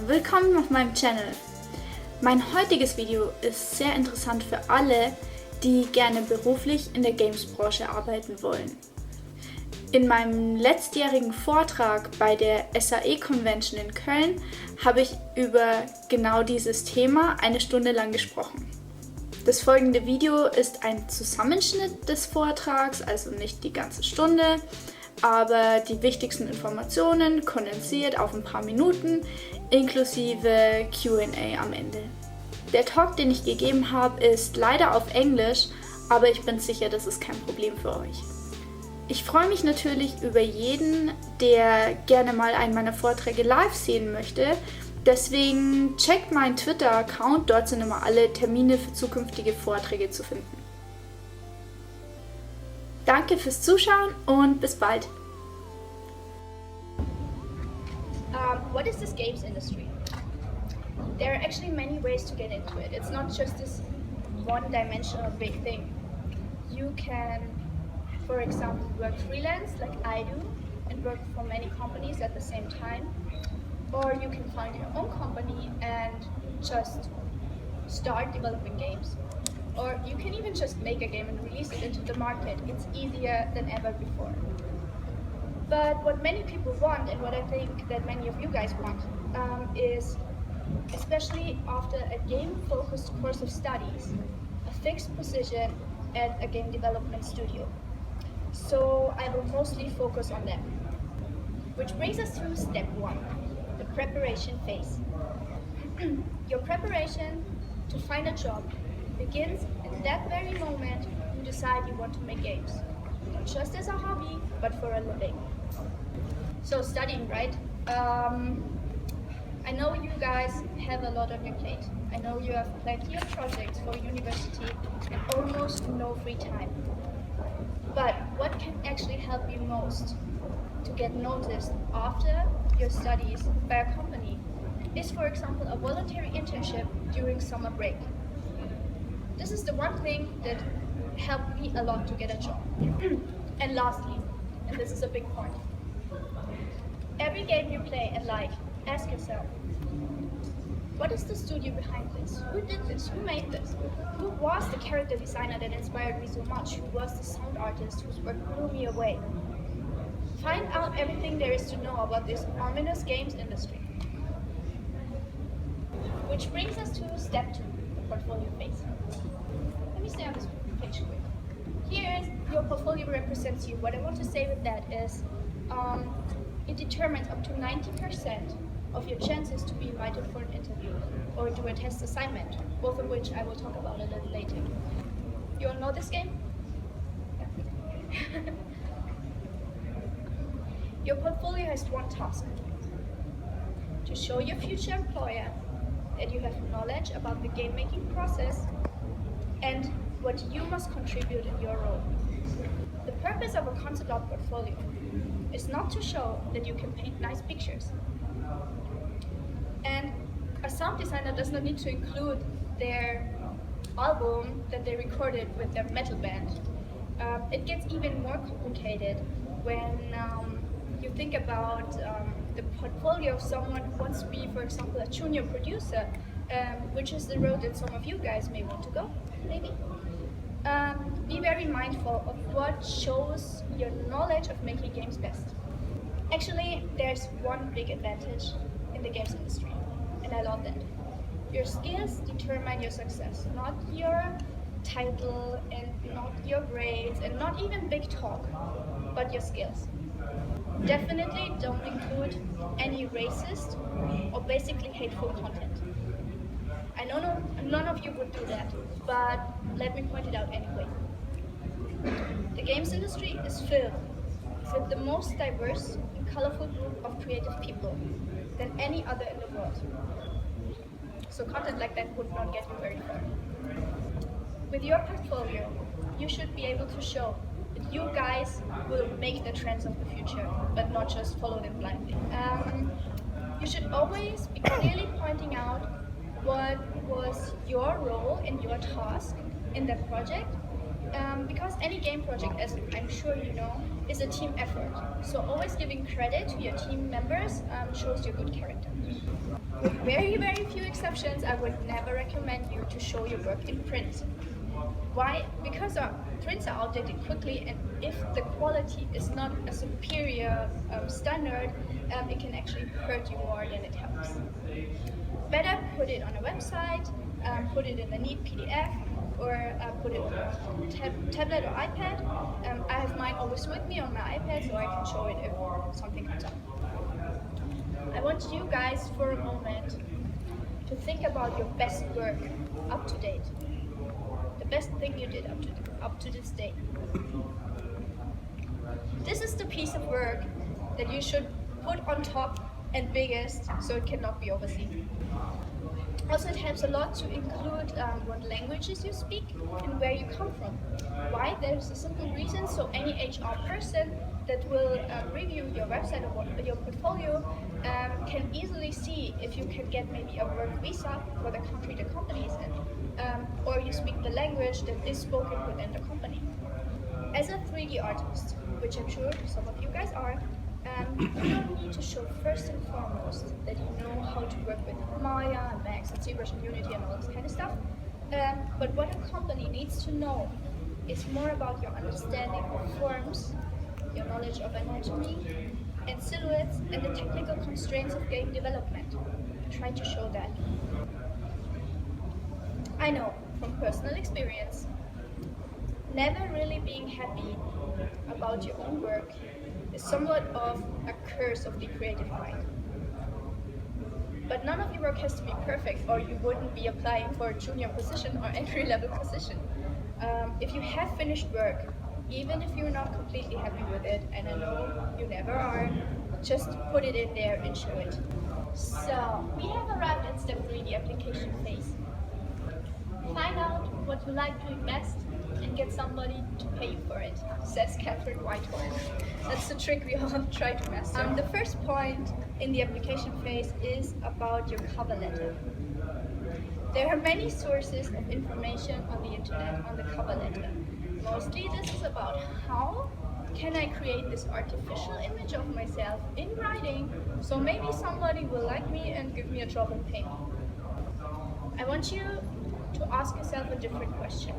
willkommen auf meinem Channel. Mein heutiges Video ist sehr interessant für alle, die gerne beruflich in der Games-Branche arbeiten wollen. In meinem letztjährigen Vortrag bei der SAE Convention in Köln habe ich über genau dieses Thema eine Stunde lang gesprochen. Das folgende Video ist ein Zusammenschnitt des Vortrags, also nicht die ganze Stunde, aber die wichtigsten Informationen kondensiert auf ein paar Minuten, inklusive Q&A am Ende. Der Talk, den ich gegeben habe, ist leider auf Englisch, aber ich bin sicher, das ist kein Problem für euch. Ich freue mich natürlich über jeden, der gerne mal einen meiner Vorträge live sehen möchte. Deswegen checkt meinen Twitter-Account, dort sind immer alle Termine für zukünftige Vorträge zu finden. Danke fürs Zuschauen und bis bald. What is this games industry? There are actually many ways to get into it. It's not just this one-dimensional big thing. You can, for example, work freelance like I do and work for many companies at the same time. Or you can find your own company and just start developing games. Or you can even just make a game and release it into the market. It's easier than ever before. But what many people want, and what I think that many of you guys want, is, especially after a game-focused course of studies, a fixed position at a game development studio. So I will mostly focus on that. Which brings us to step 1. The preparation phase. Your preparation to find a job begins in that very moment you decide you want to make games. Not just as a hobby, but for a living. So studying, right? I know you guys have a lot on your plate. I know you have plenty of projects for university and almost no free time. But what can actually help you most to get noticed after your studies by a company is, for example, a voluntary internship during summer break. This is the one thing that helped me a lot to get a job. And lastly, and this is a big point, every game you play and like, ask yourself, what is the studio behind this? Who did this? Who made this? Who was the character designer that inspired me so much? Who was the sound artist whose work blew me away? Find out everything there is to know about this ominous games industry. Which brings us to step 2, the portfolio phase. Let me stay on this page quick. Here, your portfolio represents you. What I want to say with that is, it determines up to 90% of your chances to be invited for an interview or do a test assignment, both of which I will talk about a little later. You all know this game? Yeah. Your portfolio has one task: to show your future employer that you have knowledge about the game-making process and what you must contribute in your role. The purpose of a concept art portfolio is not to show that you can paint nice pictures. And a sound designer does not need to include their album that they recorded with their metal band. It gets even more complicated when you think about the portfolio of someone who wants to be, for example, a junior producer, which is the road that some of you guys may want to go, maybe. Be very mindful of what shows your knowledge of making games best. Actually, there's one big advantage in the games industry, and I love that. Your skills determine your success, not your title and not your grades and not even big talk, but your skills. Definitely don't include any racist or basically hateful content. I know none of you would do that, but let me point it out anyway. The games industry is filled with the most diverse and colorful group of creative people than any other in the world. So content like that would not get you very far. With your portfolio, you should be able to show that you guys will make the trends of the future, but not just follow them blindly. You should always be clearly pointing out what was your role and your task in that project, because any game project, as I'm sure you know, is a team effort. So always giving credit to your team members shows your good character. With very, very few exceptions, I would never recommend you to show your work in print. Why? Because our prints are outdated quickly, and if the quality is not a superior standard, it can actually hurt you more than it helps. Better put it on a website, put it in a neat PDF, or put it on a tablet or iPad. I have mine always with me on my iPad, so I can show it if something comes up. I want you guys for a moment to think about your best work up to date. The best thing you did up to this day. This is the piece of work that you should put on top and biggest, so it cannot be overseen. Also, it helps a lot to include what languages you speak and where you come from. Why? There's a simple reason. So any HR person that will review your website or your portfolio can easily see if you can get maybe a work visa for the country the company is in, or you speak the language that is spoken within the company. As a 3D artist, which I'm sure some of you guys are, you don't need to show first and foremost that you know how to work with Maya and Max and ZBrush and Unity and all this kind of stuff. But what a company needs to know is more about your understanding of forms, your knowledge of anatomy and silhouettes, and the technical constraints of game development. Try to show that. I know from personal experience, never really being happy about your own work is somewhat of a curse of the creative mind. But none of your work has to be perfect, or you wouldn't be applying for a junior position or entry-level position. If you have finished work, even if you're not completely happy with it, and I know you never are, just put it in there and show it. So, we have arrived at step 3, the application phase. Find out what you like doing best and get somebody to pay you for it, says Catherine Whitehorn. That's the trick we all try to master. The first point in the application phase is about your cover letter. There are many sources of information on the internet on the cover letter. Mostly this is about how can I create this artificial image of myself in writing so maybe somebody will like me and give me a job and pay me. I want you to ask yourself a different question.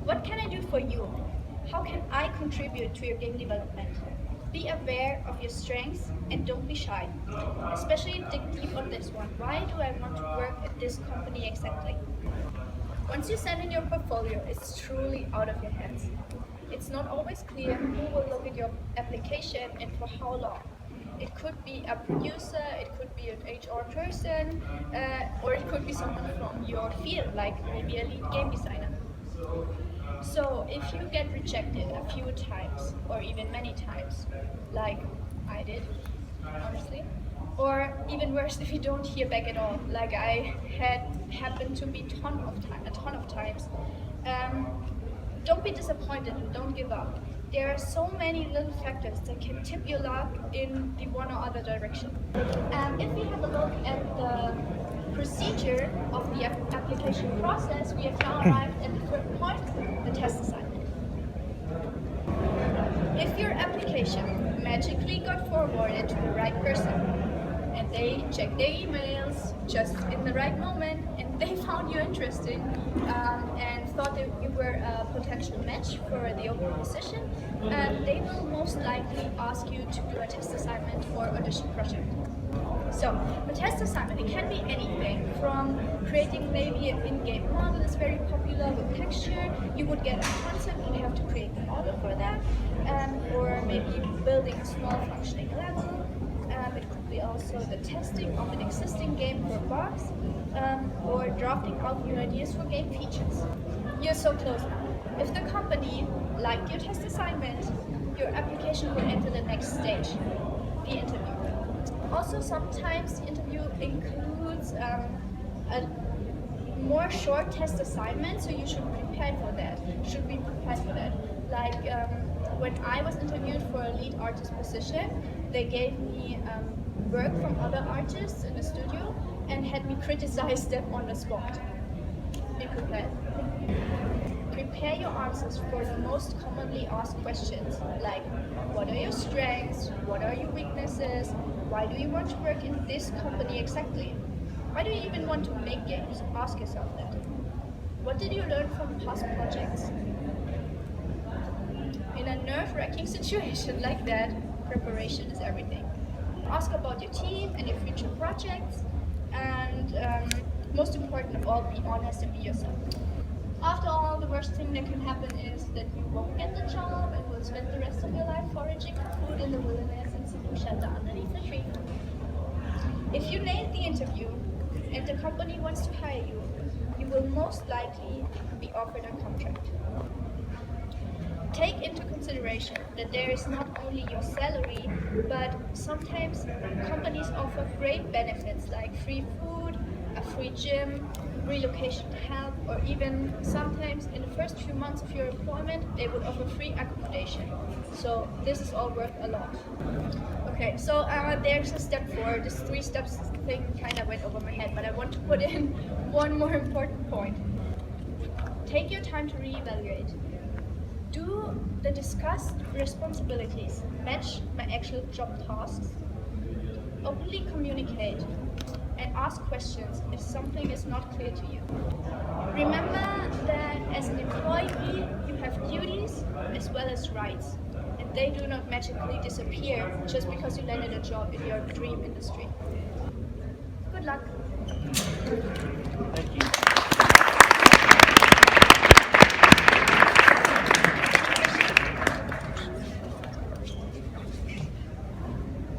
What can I do for you? How can I contribute to your game development? Be aware of your strengths and don't be shy. Especially dig deep on this one. Why do I want to work at this company exactly? Once you send in your portfolio, it's truly out of your hands. It's not always clear who will look at your application and for how long. It could be a producer, it could be an HR person, or it could be someone from your field, like maybe a lead game designer. So if you get rejected a few times, or even many times, like I did, honestly, or even worse, if you don't hear back at all, like I had happened to me a ton of times, don't be disappointed and don't give up. There are so many little factors that can tip your luck in the one or other direction. If we have a look at the procedure of the application process, we have now arrived at the third point, the test assignment. If your application magically got forwarded to the right person, and they checked their emails just in the right moment, and they found you interesting and thought that you were a potential match for the open position, they will most likely ask you to do a test assignment or audition project. So, a test assignment, it can be anything from creating maybe an in-game model that's very popular with texture. You would get a concept, you'd have to create the model for that, or maybe building a small functioning level. It could be also the testing of an existing game or box, or drafting out new ideas for game features. You're so close now. If the company liked your test assignment, your application will enter the next stage, the interview. Also, sometimes the interview includes a more short test assignment, so you should prepare for that. Like when I was interviewed for a lead artist position, they gave me work from other artists in the studio and had me criticize them on the spot. Be prepared. Prepare your answers for the most commonly asked questions, like what are your strengths, what are your weaknesses, Why do you want to work in this company exactly? Why do you even want to make games? Ask yourself that. What did you learn from past projects? In a nerve-wracking situation like that, preparation is everything. Ask about your team and your future projects, and most important of all, be honest and be yourself. After all, the worst thing that can happen is that you won't get the job and will spend the rest of your life foraging for food in the wilderness and seeking shelter underneath a tree. If you nailed the interview and the company wants to hire you, you will most likely be offered a contract. Take into consideration that there is not only your salary, but sometimes companies offer great benefits like free food, a free gym, relocation help, or even sometimes in the first few months of your employment they would offer free accommodation. So this is all worth a lot. Okay, so there's a step 4. This 3 steps thing kind of went over my head, but I want to put in one more important point. Take your time to reevaluate. Do the discussed responsibilities match my actual job tasks? Openly communicate and ask questions if something is not clear to you. Remember that as an employee you have duties as well as rights, and they do not magically disappear just because you landed a job in your dream industry. Good luck! Thank you.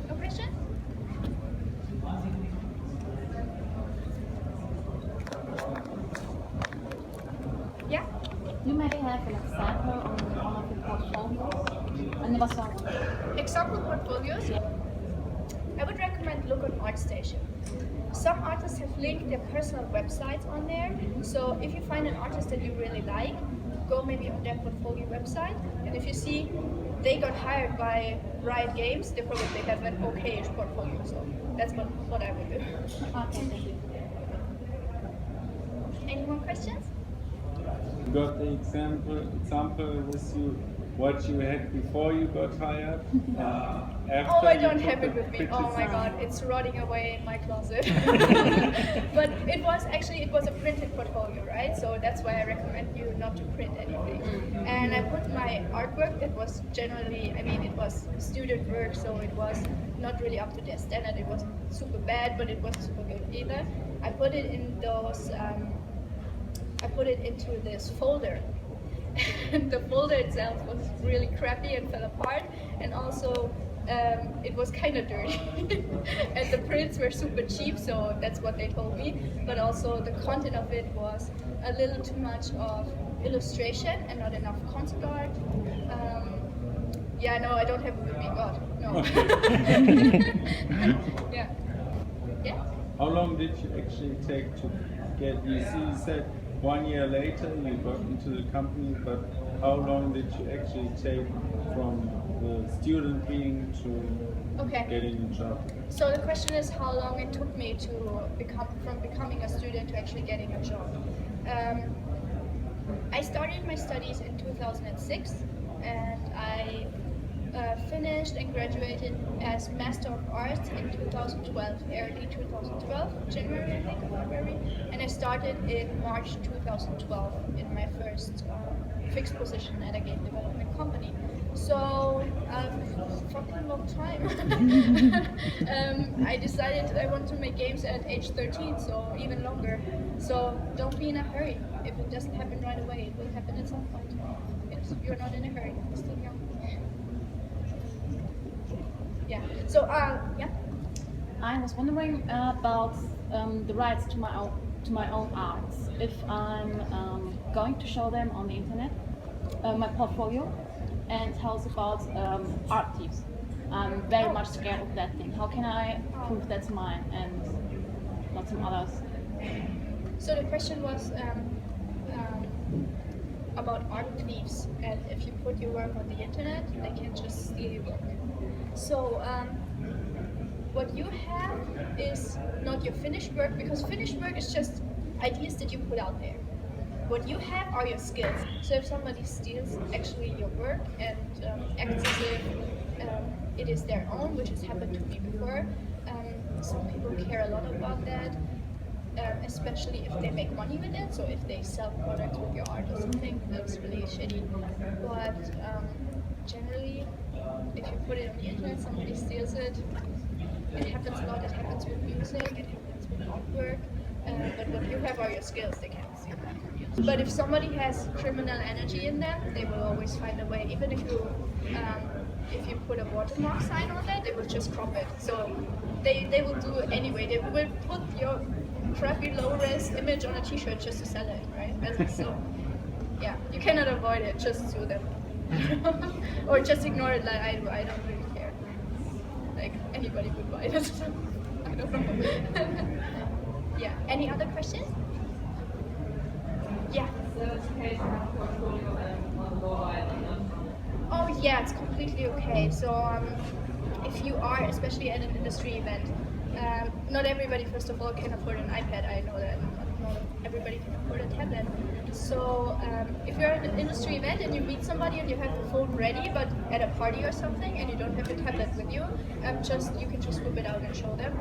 No questions? Yeah? You maybe have an example on one of your portfolios? I never saw one. Example portfolios? I would recommend look on ArtStation. Some artists have linked their personal websites on there, so if you find an artist that you really like, go maybe on their portfolio website, and if you see they got hired by Riot Games, they probably have an okay-ish portfolio, so that's what I would do. Okay, thank you. Any more questions? You got the example with you, what you had before you got hired? After Oh, I you don't took have it the with me. pictures? Oh my god, it's rotting away in my closet. But it was a printed portfolio, right? So that's why I recommend you not to print anything. And I put my artwork that was generally, it was student work, so it was not really up to their standard. It wasn't super bad, but it wasn't super good either. I put it in those, I put it into this folder. And the folder itself was really crappy and fell apart, and also it was kind of dirty. And the prints were super cheap, so that's what they told me. But also the content of it was a little too much of illustration and not enough concept art. Yeah, no, I don't have it with me. God, no. Yeah. Yeah. How long did you actually take to get, you said 1 year later you got into the company, but how long did you actually take from the student being to getting a job? So the question is how long it took me to from becoming a student to actually getting a job. I started my studies in 2006, and I finished and graduated as Master of Arts in 2012, early 2012, January I think, or February, and I started in March 2012 in my first fixed position at a game development company. So, fucking long time. I decided I want to make games at age 13, so even longer. So don't be in a hurry. If it doesn't happen right away, it will happen at some point. You're not in a hurry, you're still young. Yeah. So, yeah. I was wondering about the rights to my own arts. If I'm going to show them on the internet, my portfolio, and how's about art thieves? I'm very much scared of that thing. How can I prove that's mine and not some others? So the question was about art thieves, and if you put your work on the internet, they can just steal your work. So what you have is not your finished work, because finished work is just ideas that you put out there. What you have are your skills. So if somebody steals actually your work and acts as if it is their own, which has happened to me before. Some people care a lot about that, especially if they make money with it. So if they sell products with your art or something, that's really shitty. But generally, if you put it on the internet, somebody steals it. It happens a lot. It happens with music. It happens with artwork. But what you have are your skills. They can't steal that from you. But if somebody has criminal energy in them, they will always find a way. Even if you put a watermark sign on that, they will just crop it. So they will do it anyway. They will put your crappy low-res image on a t-shirt just to sell it, right? So yeah, you cannot avoid it. Just sue them. Or just ignore it like I don't really care. Like anybody would buy it. I don't know. Yeah. Any other questions? Yeah. Oh yeah, it's completely okay. So if you are, especially at an industry event, not everybody, first of all, can afford an iPad. I know that. Not everybody can afford a tablet. So if you're at an industry event and you meet somebody and you have the phone ready, but at a party or something, and you don't have a tablet with you, you can just whip it out and show them.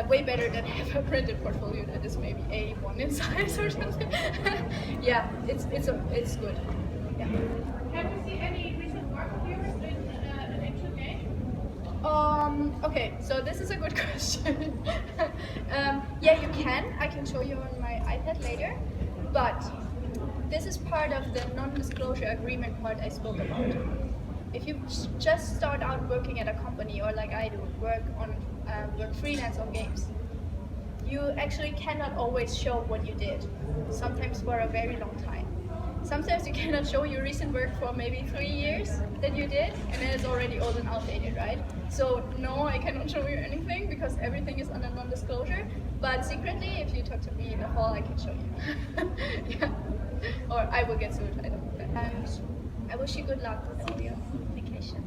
Way better than have a printed portfolio that is maybe A1 in size or something. Yeah, it's good. Yeah. Have you seen any recent work of yours in an actual game? Okay, so this is a good question. Yeah, you can. I can show you on my iPad later. But this is part of the non-disclosure agreement part I spoke about. If you just start out working at a company, or like I do, work freelance on games, you actually cannot always show what you did. Sometimes for a very long time. Sometimes you cannot show your recent work for maybe 3 years that you did, and then it's already old and outdated, right? So no, I cannot show you anything because everything is under non-disclosure. But secretly, if you talk to me in the hall, I can show you. Yeah. Or I will get sued. I don't know. And I wish you good luck with all your applications.